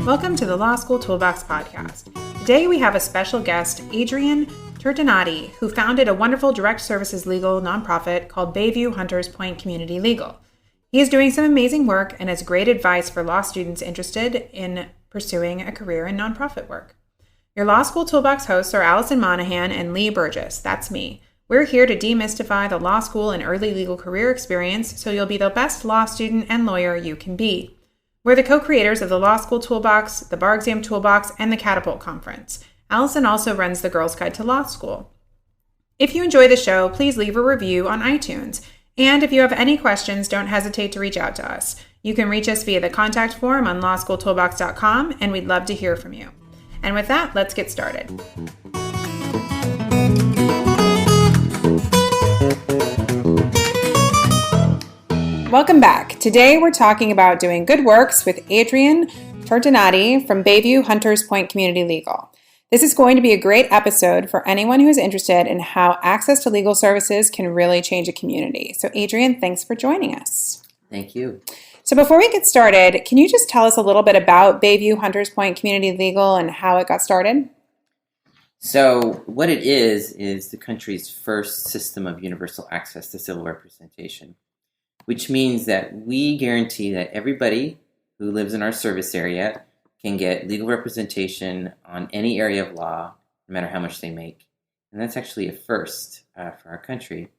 Welcome to the Law School Toolbox podcast. Today we have a special guest, Adrian Tirtanadi, who founded a wonderful direct services legal nonprofit called Bayview Hunters Point Community Legal. He is doing some amazing work and has great advice for law students interested in pursuing a career in nonprofit work. Your Law School Toolbox hosts are Allison Monahan and Lee Burgess. That's me. We're here to demystify the law school and early legal career experience so you'll be the best law student and lawyer you can be. We're the co-creators of the Law School Toolbox, the Bar Exam Toolbox, and the Catapult Conference. Allison also runs the Girls Guide to Law School. If you enjoy the show, please leave a review on iTunes. And if you have any questions, don't hesitate to reach out to us. You can reach us via the contact form on lawschooltoolbox.com, and we'd love to hear from you. And with that, let's get started. Welcome back. Today we're talking about doing good works with Adrian Tirtanadi from Bayview Hunters Point Community Legal. This is going to be a great episode for anyone who is interested in how access to legal services can really change a community. So Adrian, thanks for joining us. Thank you. So before we get started, can you just tell us a little bit about Bayview Hunters Point Community Legal and how it got started? So what it is the country's first system of universal access to civil representation, which means that we guarantee that everybody who lives in our service area can get legal representation on any area of law, no matter how much they make. And that's actually a first for our country.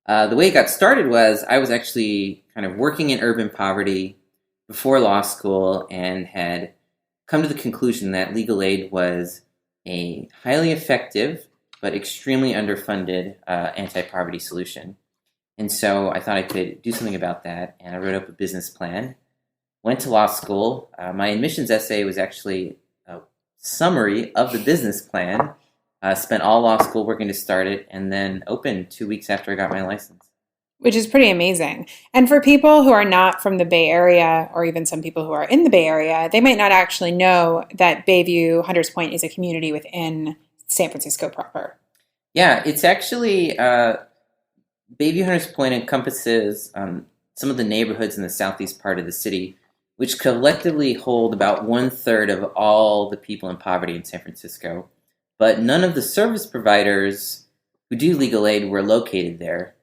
The way it got started was I was actually kind of working in urban poverty before law school and had come to the conclusion that legal aid was a highly effective but extremely underfunded anti-poverty solution. And so I thought I could do something about that, and I wrote up a business plan, went to law school. My admissions essay was actually a summary of the business plan, spent all law school working to start it, and then opened 2 weeks after I got my license. Which is pretty amazing. And for people who are not from the Bay Area, or even some people who are in the Bay Area, they might not actually know that Bayview Hunters Point is a community within San Francisco proper. Yeah, it's actually... Bayview Hunters Point encompasses some of the neighborhoods in the southeast part of the city, which collectively hold about 1/3 of all the people in poverty in San Francisco. But none of the service providers who do legal aid were located there.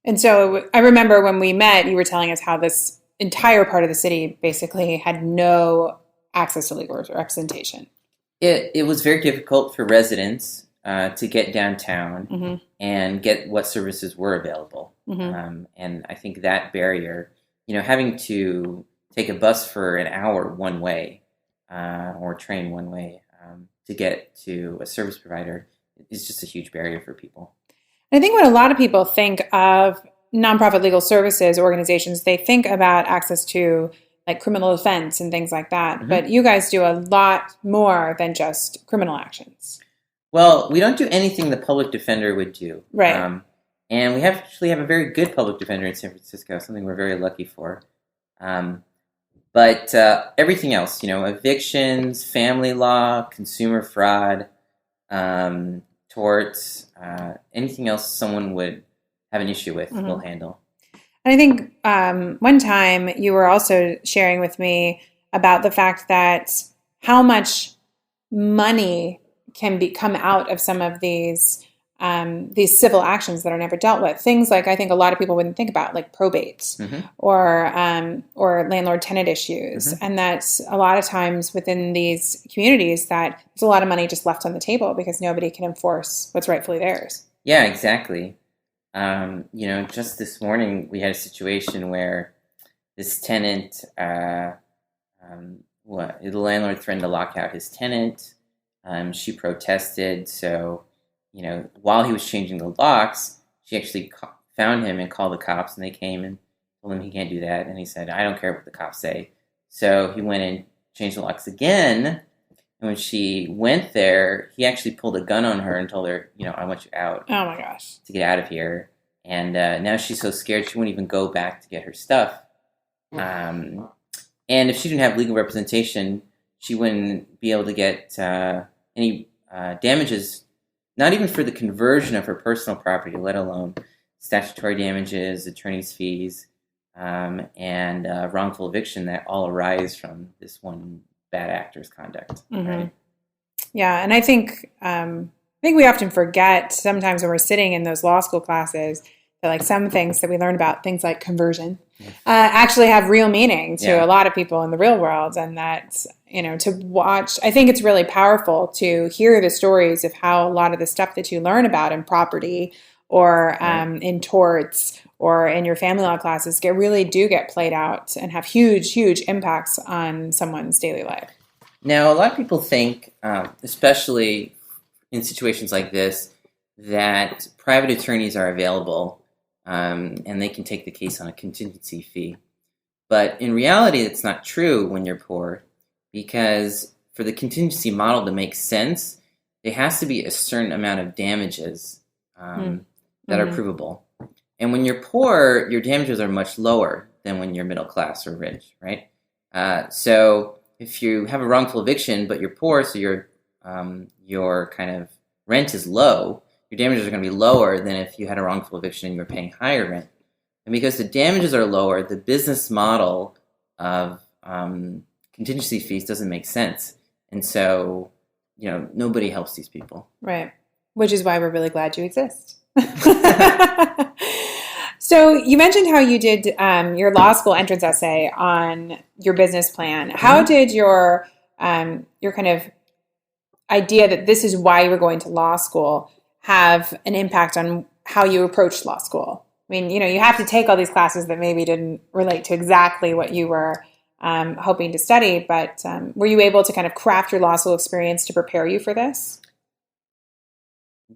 And so I remember when we met, you were telling us how this entire part of the city basically had no access to legal representation. It was very difficult for residents to get downtown Mm-hmm. and get what services were available. Mm-hmm. And I think that barrier, having to take a bus for an hour one way or train one way to get to a service provider is just a huge barrier for people. I think when a lot of people think of nonprofit legal services organizations, they think about access to like criminal defense and things like that. Mm-hmm. But you guys do a lot more than just criminal actions. Well, we don't do anything the public defender would do. Right. And we actually have a very good public defender in San Francisco, something we're very lucky for. But everything else, evictions, family law, consumer fraud, torts, anything else someone would have an issue with, we'll handle. And I think one time you were also sharing with me about the fact that how much money can come out of some of these civil actions that are never dealt with. Things like I think a lot of people wouldn't think about, like probate Mm-hmm. or landlord-tenant issues. Mm-hmm. And that a lot of times within these communities that there's a lot of money just left on the table because nobody can enforce what's rightfully theirs. Yeah, exactly. Just this morning we had a situation where this tenant, the landlord threatened to lock out his tenant. She protested, so, while he was changing the locks, she actually found him and called the cops, and they came and told him he can't do that, and he said, I don't care what the cops say. So he went and changed the locks again, and when she went there, he actually pulled a gun on her and told her, I want you out. Oh my gosh. To get out of here. And now she's so scared she won't even go back to get her stuff. And if she didn't have legal representation, she wouldn't be able to get any damages not even for the conversion of her personal property, let alone statutory damages, attorney's fees, and wrongful eviction that all arise from this one bad actor's conduct. Mm-hmm. Right? Yeah, and I think we often forget sometimes when we're sitting in those law school classes that like some things that we learn about, things like conversion, actually have real meaning to a lot of people in the real world, and that, to watch, I think it's really powerful to hear the stories of how a lot of the stuff that you learn about in property or in torts or in your family law classes really do get played out and have huge, huge impacts on someone's daily life. Now, a lot of people think, especially in situations like this, that private attorneys are available and they can take the case on a contingency fee. But in reality, it's not true when you're poor, because for the contingency model to make sense, there has to be a certain amount of damages that are provable. And when you're poor, your damages are much lower than when you're middle class or rich, right? So if you have a wrongful eviction, but you're poor, so your kind of rent is low, your damages are going to be lower than if you had a wrongful eviction and you were paying higher rent. And because the damages are lower, the business model of contingency fees doesn't make sense. And so, nobody helps these people. Right. Which is why we're really glad you exist. So you mentioned how you did your law school entrance essay on your business plan. How did your kind of idea that this is why you were going to law school have an impact on how you approached law school? I mean, you have to take all these classes that maybe didn't relate to exactly what you were hoping to study, but were you able to kind of craft your law school experience to prepare you for this?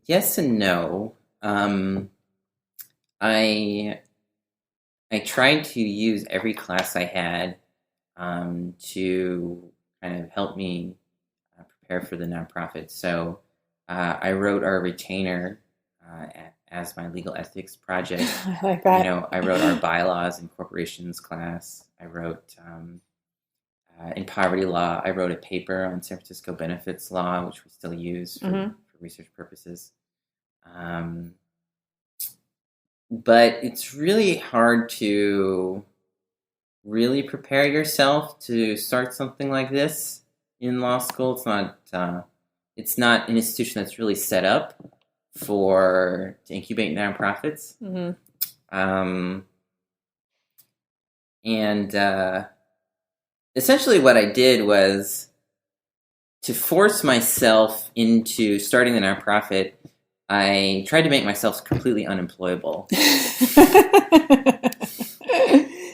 Yes and no. I tried to use every class I had to kind of help me prepare for the nonprofit. So I wrote our retainer as my legal ethics project. I like that. I wrote our bylaws and corporations class. I wrote in poverty law. I wrote a paper on San Francisco benefits law, which we still use for research purposes. But it's really hard to really prepare yourself to start something like this in law school. It's not an institution that's really set up to incubate nonprofits. And essentially what I did was to force myself into starting the nonprofit. I tried to make myself completely unemployable.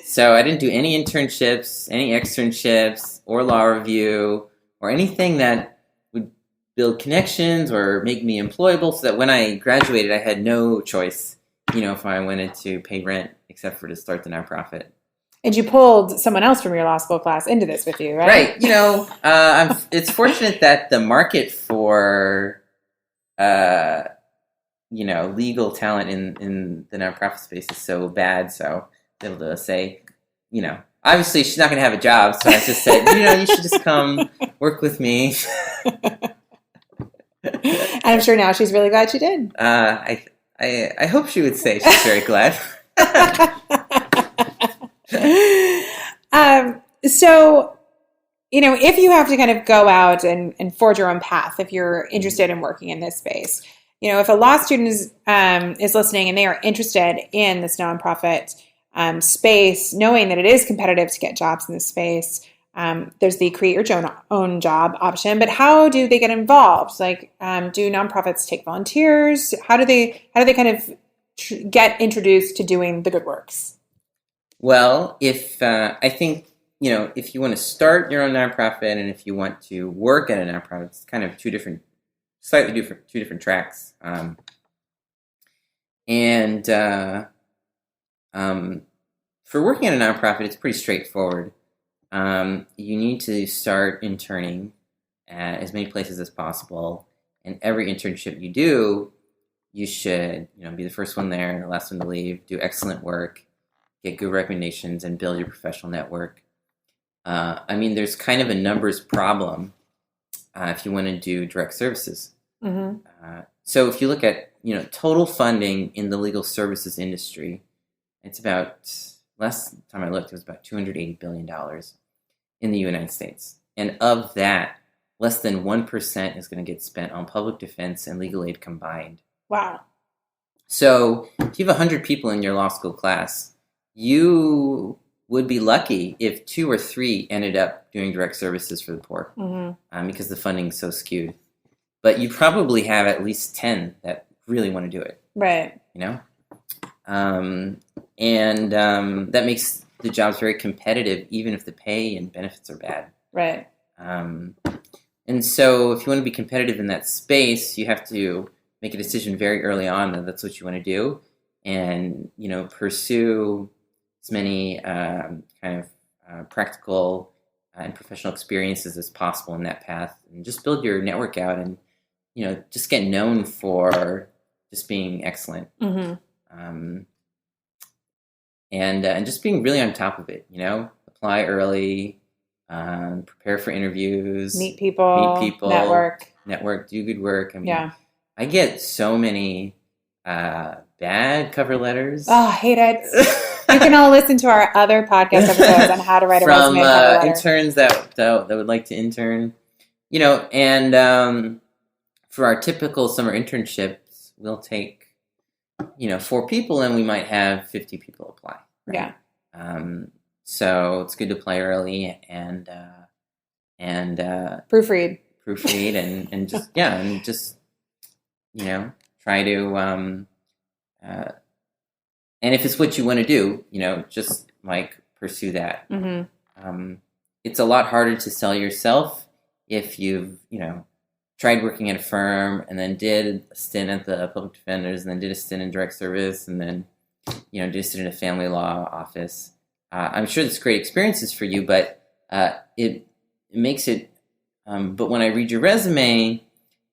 So I didn't do any internships, any externships, or law review, or anything that would build connections or make me employable, so that when I graduated, I had no choice, if I wanted to pay rent, except for to start the nonprofit. And you pulled someone else from your law school class into this with you, right? Right. It's fortunate that the market for legal talent in the nonprofit space is so bad. So able to say, obviously she's not going to have a job. So I just said, you should just come work with me. And I'm sure now she's really glad she did. I hope she would say she's very glad. So, if you have to kind of go out and forge your own path, if you're interested in working in this space, if a law student is listening and they are interested in this nonprofit space, knowing that it is competitive to get jobs in this space, there's the create your own job option. But how do they get involved? Like, do nonprofits take volunteers? How do they kind of get introduced to doing the good works? Well, I think if you want to start your own nonprofit and if you want to work at a nonprofit, it's kind of two different tracks. For working at a nonprofit, it's pretty straightforward. You need to start interning at as many places as possible, and every internship you do, you should be the first one there, the last one to leave, do excellent work, get good recommendations, and build your professional network. There's kind of a numbers problem if you want to do direct services. Mm-hmm. So if you look at, total funding in the legal services industry, it's about, last time I looked, it was about $280 billion in the United States. And of that, less than 1% is going to get spent on public defense and legal aid combined. Wow. So if you have 100 people in your law school class, you would be lucky if 2 or 3 ended up doing direct services for the poor, because the funding is so skewed. But you probably have at least 10 that really want to do it. Right. And that makes the jobs very competitive, even if the pay and benefits are bad. Right. And so if you want to be competitive in that space, you have to make a decision very early on that that's what you want to do, and, pursue as many practical and professional experiences as possible in that path, and just build your network out, and, just get known for just being excellent. Mm-hmm. And just being really on top of it, apply early, prepare for interviews, meet people, network, do good work. I mean, yeah. I get so many bad cover letters. Oh, I hate it. You can all listen to our other podcast episodes on how to write a resume cover letter. From interns that would like to intern, and for our typical summer internships, we'll take 4 people, and we might have 50 people apply. Right? Yeah. So it's good to apply early and proofread and just try to and if it's what you want to do, just pursue that. Mm-hmm. It's a lot harder to sell yourself if you've tried working at a firm and then did a stint at the public defenders and then did a stint in direct service and then did a stint in a family law office. I'm sure that's great experiences for you, but it makes it. But when I read your resume,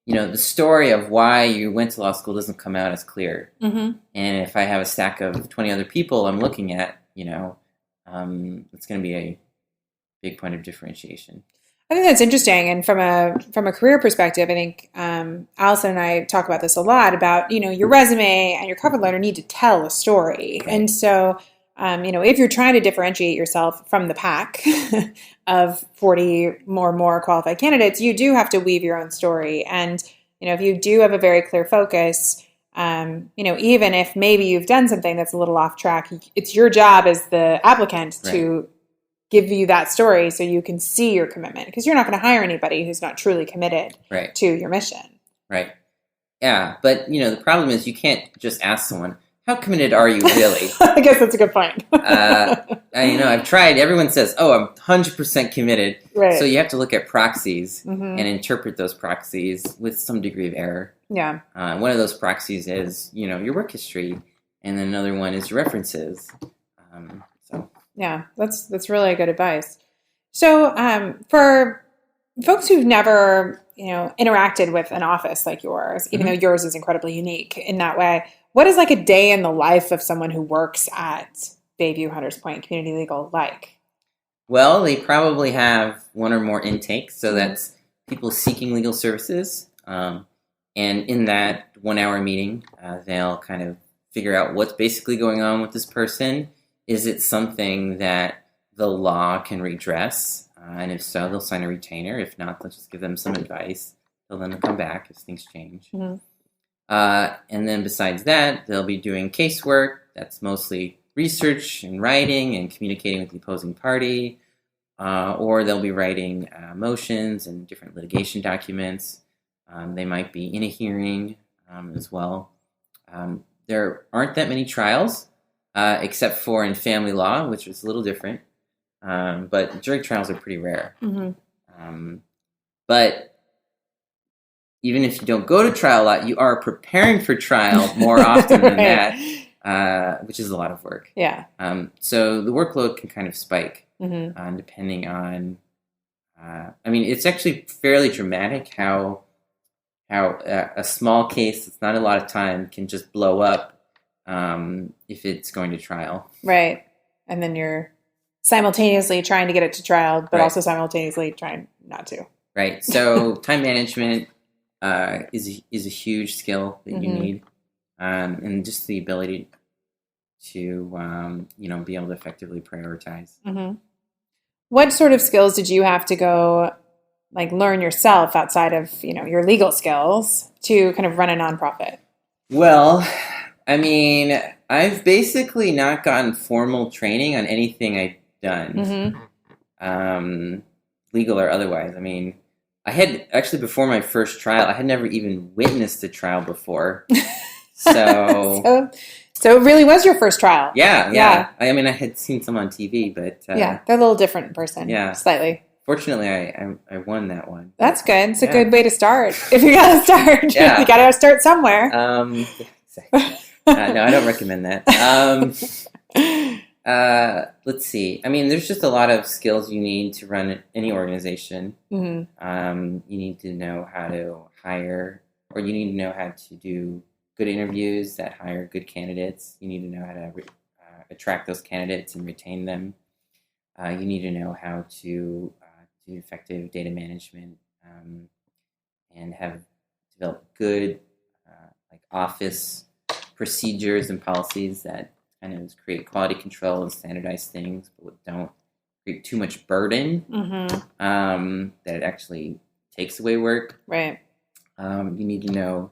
the story of why you went to law school doesn't come out as clear. Mm-hmm. And if I have a stack of 20 other people I'm looking at, it's going to be a big point of differentiation. I think that's interesting. And from a career perspective, I think Allison and I talk about this a lot about, your resume and your cover letter need to tell a story. Right. And so, if you're trying to differentiate yourself from the pack of 40 more qualified candidates, you do have to weave your own story. And, if you do have a very clear focus, even if maybe you've done something that's a little off track, it's your job as the applicant to give you that story so you can see your commitment, because you're not going to hire anybody who's not truly committed to your mission. Right. Yeah. But, the problem is you can't just ask someone, how committed are you really? I guess that's a good point. I've tried. Everyone says, oh, I'm 100% committed. Right. So you have to look at proxies mm-hmm. and interpret those proxies with some degree of error. Yeah. One of those proxies is, your work history. And then another one is your references. Yeah, that's really good advice. So for folks who've never, interacted with an office like yours, even mm-hmm. though yours is incredibly unique in that way, what is a day in the life of someone who works at Bayview Hunters Point Community Legal like? Well, they probably have one or more intakes. So mm-hmm. that's people seeking legal services. And in that 1-hour meeting, they'll kind of figure out what's basically going on with this person. Is it something that the law can redress? And if so, they'll sign a retainer. If not, they'll just give them some advice. They'll then come back if things change. Mm-hmm. And then besides that, they'll be doing casework. That's mostly research and writing and communicating with the opposing party. Or they'll be writing motions and different litigation documents. They might be in a hearing as well. There aren't that many trials. Except for in family law, which is a little different. But jury trials are pretty rare. Mm-hmm. But even if you don't go to trial a lot, you are preparing for trial more often than that, which is a lot of work. Yeah. So the workload can kind of spike mm-hmm. Depending on... it's actually fairly dramatic how a small case that's not a lot of time can just blow up if it's going to trial. Right. And then you're simultaneously trying to get it to trial, but also simultaneously trying not to. Right. So time management is a huge skill that you need, and just the ability to be able to effectively prioritize. What sort of skills did you have to go learn yourself outside of your legal skills to kind of run a nonprofit? Well, I mean, I've basically not gotten formal training on anything I've done, legal or otherwise. I mean, I had actually, before my first trial, I had never even witnessed a trial before. So it really was your first trial. Yeah. I mean, I had seen some on TV, but they're a little different in person. Yeah, slightly. Fortunately, I won that one. That's good. It's a good way to start. If you got to start, you got to start somewhere. Exactly. No, I don't recommend that. Let's see. I mean, there's just a lot of skills you need to run any organization. You need to know how to hire, or you need to know how to do good interviews that hire good candidates. You need to know how to attract those candidates and retain them. You need to know how to do effective data management, and have developed good office procedures and policies that kind of create quality control and standardize things, but don't create too much burden that it actually takes away work. Right. You need to know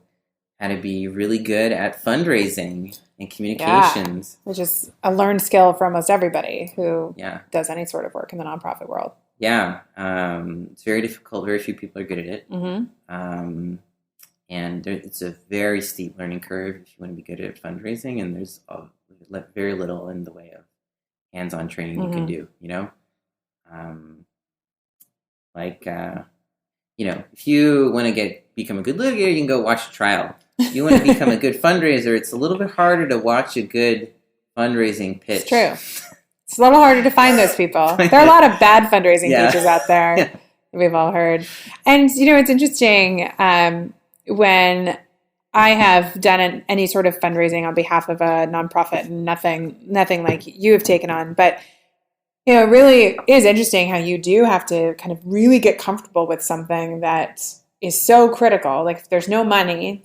how to be really good at fundraising and communications. Which is a learned skill for almost everybody who does any sort of work in the nonprofit world. Yeah. It's very difficult. Very few people are good at it. And it's a very steep learning curve if you want to be good at fundraising, and there's very little in the way of hands-on training you can do, if you want to become a good litigator, you can go watch a trial. If you want to become a good fundraiser, it's a little bit harder to watch a good fundraising pitch. It's true. It's a little harder to find those people. There are a lot of bad fundraising pitches out there that we've all heard. And, it's interesting when I have done any sort of fundraising on behalf of a nonprofit, nothing like you have taken on, but it really is interesting how you do have to kind of really get comfortable with something that is so critical. Like if there's no money,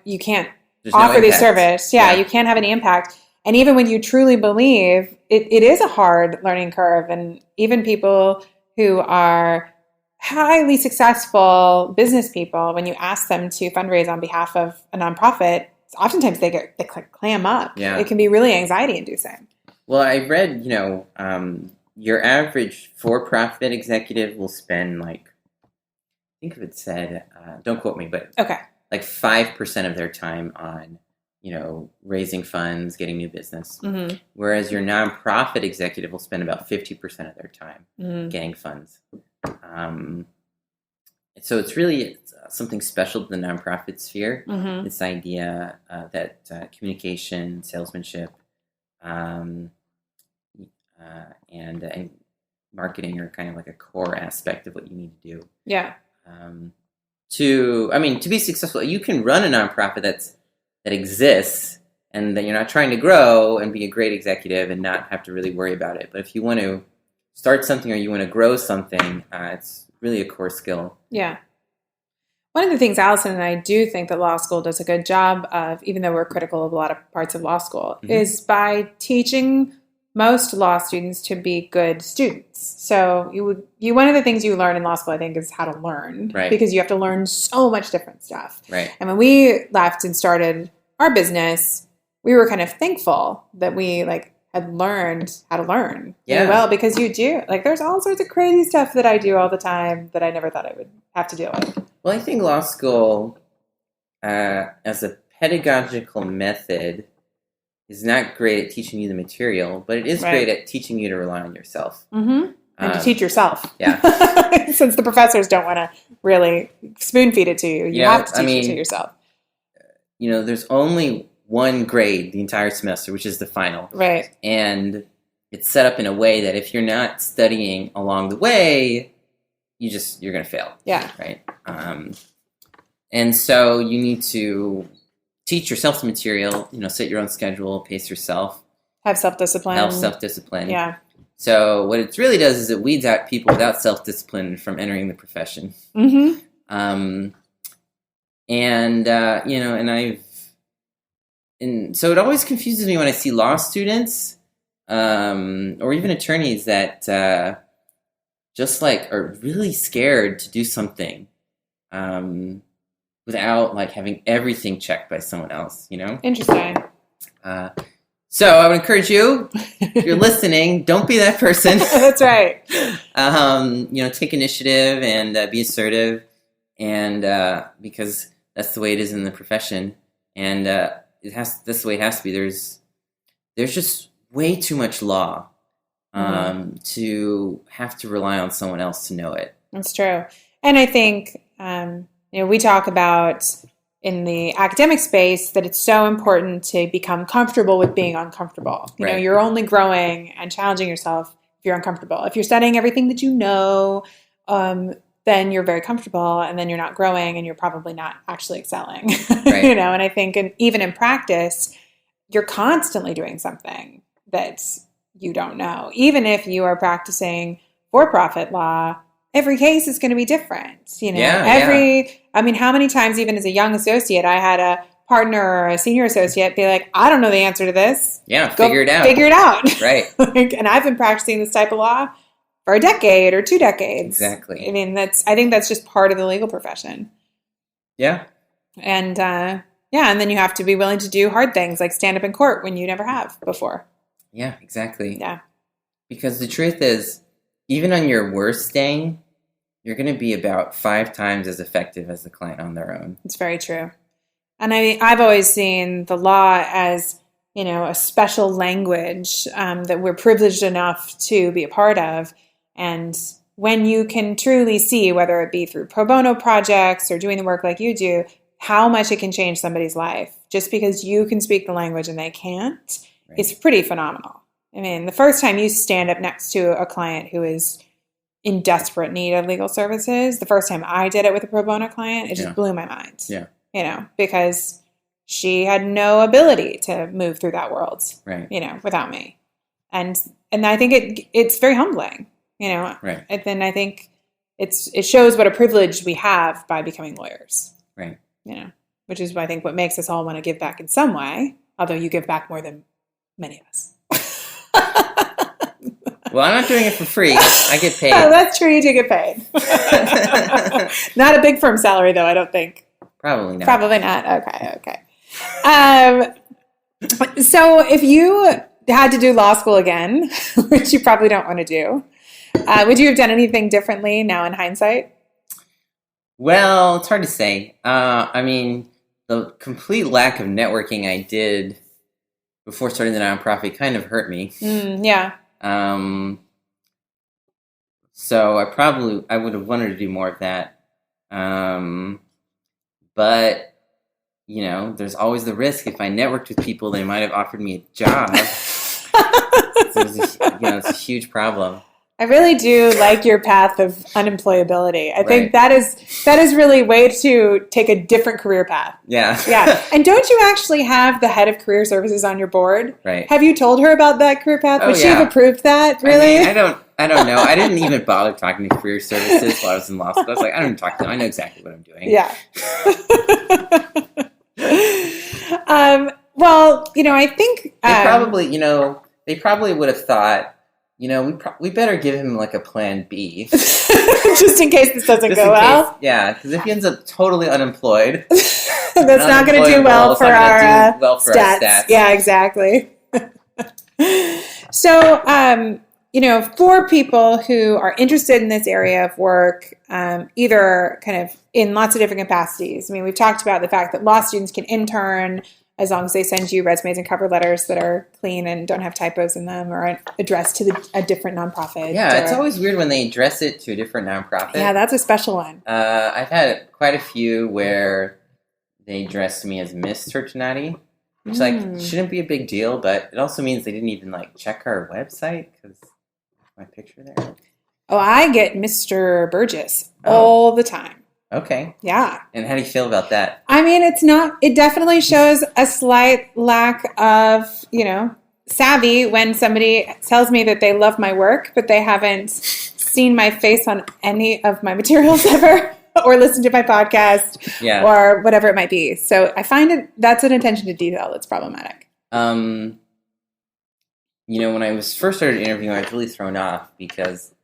you can't offer these service. You can't have any impact. And even when you truly believe, it is a hard learning curve. And even people who are highly successful business people, when you ask them to fundraise on behalf of a nonprofit, oftentimes they clam up. Yeah. It can be really anxiety inducing. Well, I read, your average for-profit executive will spend I think if it said, don't quote me, but 5% of their time on, raising funds, getting new business. Whereas your nonprofit executive will spend about 50% of their time getting funds. So it's really something special to the nonprofit sphere. This idea that communication, salesmanship, and marketing are kind of like a core aspect of what you need to do. Yeah. To be successful, you can run a nonprofit that exists and that you're not trying to grow and be a great executive and not have to really worry about it. But if you want to start something or you want to grow something, it's really a core skill. Yeah. One of the things Allison and I do think that law school does a good job of, even though we're critical of a lot of parts of law school, is by teaching most law students to be good students. So one of the things you learn in law school, I think, is how to learn, right? Because you have to learn so much different stuff. Right. And when we left and started our business, we were kind of thankful that we had learned how to learn really well, because you do there's all sorts of crazy stuff that I do all the time that I never thought I would have to deal with. Well, I think law school, as a pedagogical method, is not great at teaching you the material, but it is great at teaching you to rely on yourself. And to teach yourself. Yeah. Since the professors don't want to really spoon feed it to you. You have to teach it to yourself. There's only one grade the entire semester, which is the final. Right. And it's set up in a way that if you're not studying along the way, you're going to fail. Yeah. Right. And so you need to teach yourself the material, set your own schedule, pace yourself. Have self-discipline. Yeah. So what it really does is it weeds out people without self-discipline from entering the profession. And, and so it always confuses me when I see law students, or even attorneys that, just like are really scared to do something, without like having everything checked by someone else, Interesting. So I would encourage you, if you're listening, don't be that person. That's right. Take initiative and be assertive, and because that's the way it is in the profession, and that's the way it has to be. There's just way too much law to have to rely on someone else to know it. That's true. And I think, we talk about in the academic space that it's so important to become comfortable with being uncomfortable. Right. You're only growing and challenging yourself if you're uncomfortable. If you're studying everything that you know, then you're very comfortable, and then you're not growing, and you're probably not actually excelling. Right. And I think even in practice, you're constantly doing something that you don't know. Even if you are practicing for-profit law, every case is going to be different. How many times, even as a young associate, I had a partner or a senior associate be like, I don't know the answer to this. Yeah, figure it out. Figure it out. Right. And I've been practicing this type of law for a decade or 2 decades. Exactly. I think that's just part of the legal profession. Yeah. And and then you have to be willing to do hard things like stand up in court when you never have before. Yeah, exactly. Yeah. Because the truth is, even on your worst day, you're going to be about 5 times as effective as the client on their own. It's very true. And I've always seen the law as, a special language that we're privileged enough to be a part of. And when you can truly see, whether it be through pro bono projects or doing the work like you do, how much it can change somebody's life just because you can speak the language and they can't, right, it's pretty phenomenal. I mean, the first time you stand up next to a client who is in desperate need of legal services, the first time I did it with a pro bono client, it just blew my mind. Yeah. Because she had no ability to move through that world, right, without me. And I think it's very humbling, right. And then I think it shows what a privilege we have by becoming lawyers. Right. Which is, I think, what makes us all want to give back in some way, although you give back more than many of us. Well, I'm not doing it for free. I get paid. Oh, that's true. You do get paid. Not a big firm salary, though, I don't think. Probably not. Probably not. Okay. So if you had to do law school again, which you probably don't want to do, would you have done anything differently now in hindsight? Well, it's hard to say. The complete lack of networking I did before starting the nonprofit kind of hurt me. Yeah. So I would have wanted to do more of that. But there's always the risk if I networked with people, they might have offered me a job. It's a huge problem. I really do like your path of unemployability. I think that is really a way to take a different career path. Yeah. Yeah. And don't you actually have the head of career services on your board? Right. Have you told her about that career path? Would she have approved that? Really? I don't know. I didn't even bother talking to career services while I was in law school. I was like, I don't even talk to them. I know exactly what I'm doing. Yeah. Well, I think they probably would have thought, we better give him like a plan B. Just in case this doesn't go well. Yeah, because if he ends up totally unemployed, that's not going to do well for our stats. Yeah, exactly. So, for people who are interested in this area of work, either kind of in lots of different capacities. I mean, we've talked about the fact that law students can intern as long as they send you resumes and cover letters that are clean and don't have typos in them or addressed to a different nonprofit. Yeah, it's always weird when they address it to a different nonprofit. Yeah, that's a special one. I've had quite a few where they addressed me as Miss Tirtanadi, which shouldn't be a big deal, but it also means they didn't even check our website because my picture there. Oh, I get Mr. Burgess all the time. Okay. Yeah. And how do you feel about that? I mean, it definitely shows a slight lack of, savvy when somebody tells me that they love my work, but they haven't seen my face on any of my materials ever. or listen to my podcast Yeah. or whatever it might be. So I find that's an attention to detail that's problematic. When I first started interviewing, I was really thrown off because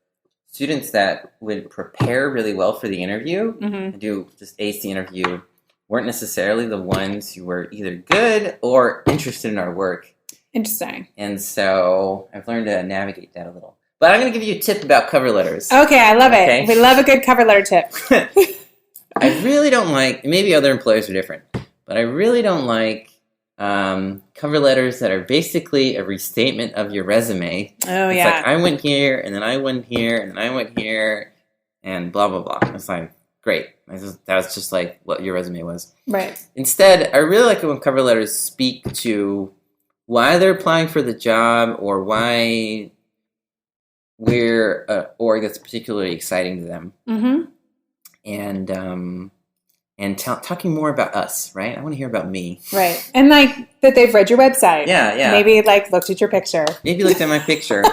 students that would prepare really well for the interview and do just ace the interview weren't necessarily the ones who were either good or interested in our work. Interesting. And so I've learned to navigate that a little. But I'm going to give you a tip about cover letters. Okay, I love it. We love a good cover letter tip. I really don't like, maybe other employers are different, but I really don't like cover letters that are basically a restatement of your resume. Oh, it's yeah. like, I went here, and then I went here, and then I went here, and blah, blah, blah. It's like, great. That was just like what your resume was. Right. Instead, I really like it when cover letters speak to why they're applying for the job or why we're an org that's particularly exciting to them. And talking more about us, right? I want to hear about me. Right. And like that they've read your website. Yeah. Maybe like looked at your picture. Maybe looked at my picture.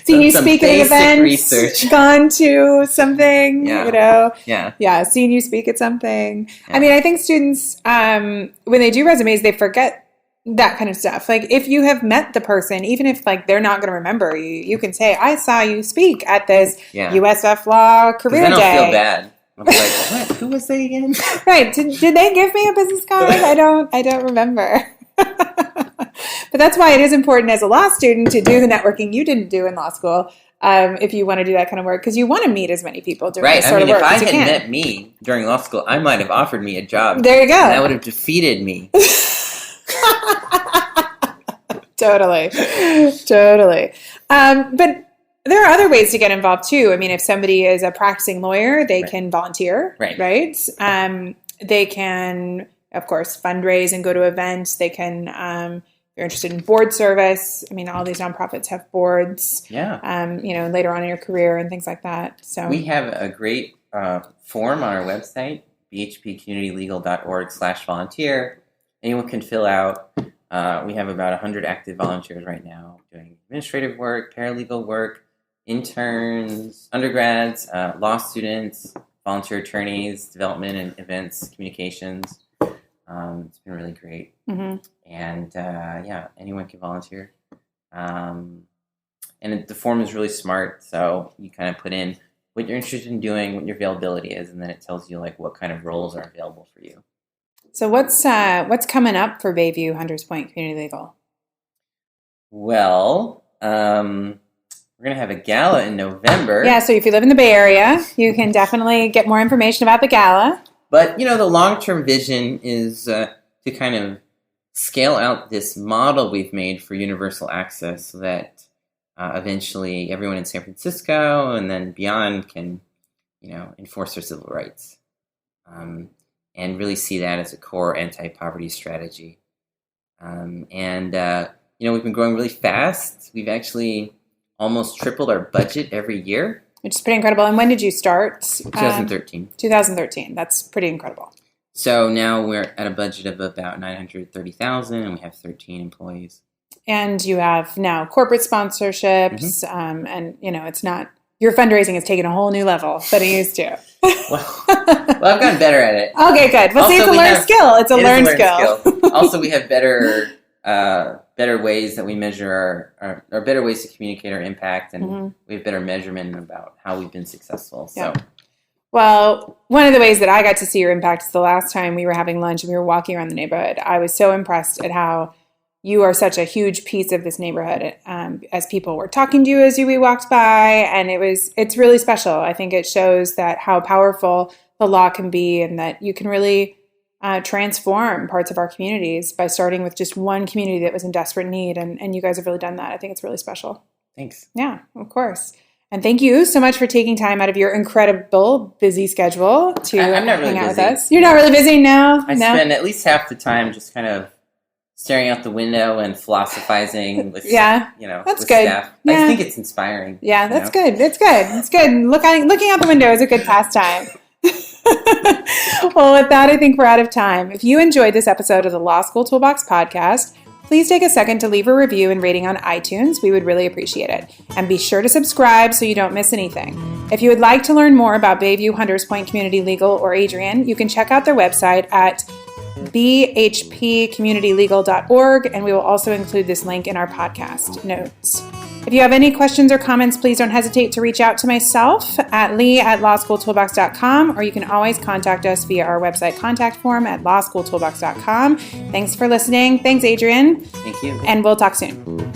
Seen you speak at an event. Research. Gone to something, Yeah. Seen you speak at something. Yeah. I mean, I think students, when they do resumes, they forget that kind of stuff. Like if you have met the person, even if like they're not going to remember you, you can say, I saw you speak at this USF Law Career Day. I don't feel bad. I'm like, what? Who was they again? Right. Did they give me a business card? I don't remember. But that's why it is important as a law student to do the networking you didn't do in law school. If you want to do that kind of work, because you want to meet as many people doing this sort of work as you can. If I had met me during law school, I might have offered me a job. There you go. And that would have defeated me. Totally. But there are other ways to get involved too. I mean, if somebody is a practicing lawyer, they can volunteer, right? They can, of course, fundraise and go to events. They can, if you're interested in board service. I mean, all these nonprofits have boards. Yeah. Later on in your career and things like that. So we have a great form on our website, bhpcommunitylegal.org/volunteer. Anyone can fill out. We have about 100 active volunteers right now doing administrative work, paralegal work, interns, undergrads, law students, volunteer attorneys, development and events, communications. It's been really great. And anyone can volunteer. And the form is really smart. So you kind of put in what you're interested in doing, what your availability is, and then it tells you like what kind of roles are available for you. So what's coming up for Bayview Hunters Point Community Legal? Well, we're going to have a gala in November. Yeah, so if you live in the Bay Area, you can definitely get more information about the gala. But, the long-term vision is to kind of scale out this model we've made for universal access so that eventually everyone in San Francisco and then beyond can, enforce their civil rights. And really see that as a core anti-poverty strategy. We've been growing really fast. We've actually almost tripled our budget every year. Which is pretty incredible. And when did you start? 2013. 2013. That's pretty incredible. So now we're at a budget of about $930,000 and we have 13 employees. And you have now corporate sponsorships. And, it's not... Your fundraising has taken a whole new level than it used to. Well, I've gotten better at it. Okay, good. Well, see, it's a learned skill. It's a learned skill. Also, we have better ways that we measure our better ways to communicate our impact, and we have better measurement about how we've been successful. So, yeah. Well, one of the ways that I got to see your impact is the last time we were having lunch and we were walking around the neighborhood. I was so impressed at how you are such a huge piece of this neighborhood, as people were talking to you as we walked by, and it's really special. I think it shows that how powerful the law can be, and that you can really transform parts of our communities by starting with just one community that was in desperate need, and you guys have really done that. I think it's really special. Thanks. Yeah, of course. And thank you so much for taking time out of your incredible busy schedule to I'm not really hang out busy. with us. You're not really busy? No? I spend at least half the time just kind of staring out the window and philosophing with, that's with good. staff. Yeah. I think it's inspiring. Yeah, that's good. It's good. It's good. Looking out the window is a good pastime. Well, with that, I think we're out of time. If you enjoyed this episode of the Law School Toolbox podcast, please take a second to leave a review and rating on iTunes. We would really appreciate it. And be sure to subscribe so you don't miss anything. If you would like to learn more about Bayview, Hunters Point Community Legal, or Adrian, you can check out their website at bhpcommunitylegal.org, and we will also include this link in our podcast notes. If you have any questions or comments, please don't hesitate to reach out to myself at lee@lawschooltoolbox.com, or you can always contact us via our website contact form at lawschooltoolbox.com. Thanks for listening. Thanks, Adrian. Thank you. And we'll talk soon.